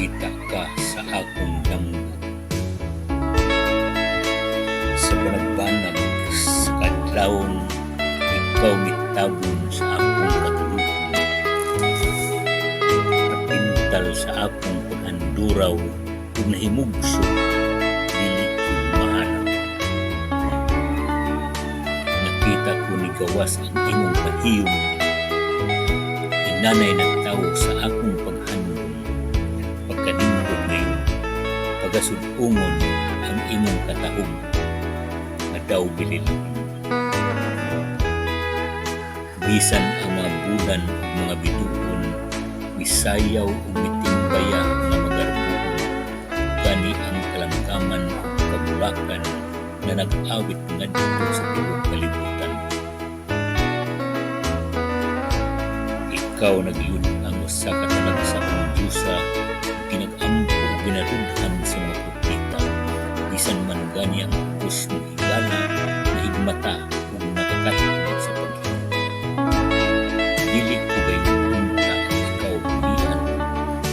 nakita ka sa akong damgo. Sa banag-banag sa kadlawon, ikaw mitabon sa akong katulugon. Napintal sa akong paghanduraw ug nahimugso, dili ko mahanap. Nakita ko ni gawas ang imong pahiyom, inanay nagtawo sa akong paghandom. Pagkanindot ngayon, pagasud-ungon ang imong katahog, nga daw bililin. Bisan ang mga bulan o mga bituon, misayaw o mitimbaya nga magarbuon, gani ang kalangkaman o kabulakan na nag-awit nga dito sa tibuok kalibutan. Ikaw nagliyod ang usa ka talag sa akong Diyosa, ginag-ampo o ginarughan sa mga propeta, bisan man gani ang ubos mo higala na higmata o nakakatakot sa paghinga. Dili ko gayon unta ang ikaw buhian,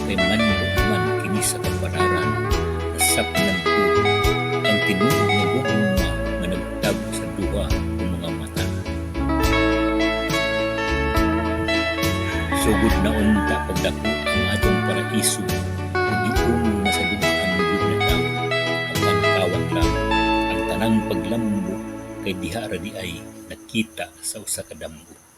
kay manlog man kini sa kapanaran, nasapnan ko ang tinuod na gugma nga nagtago sa duha o mga mata. Sugod na unta pagdako ang atong paraiso, ug giungo na sa dugaan gyud na tawo, apan kawat lang ang tanang paglambo kay diha ra di ay nakita sa usa ka damgo.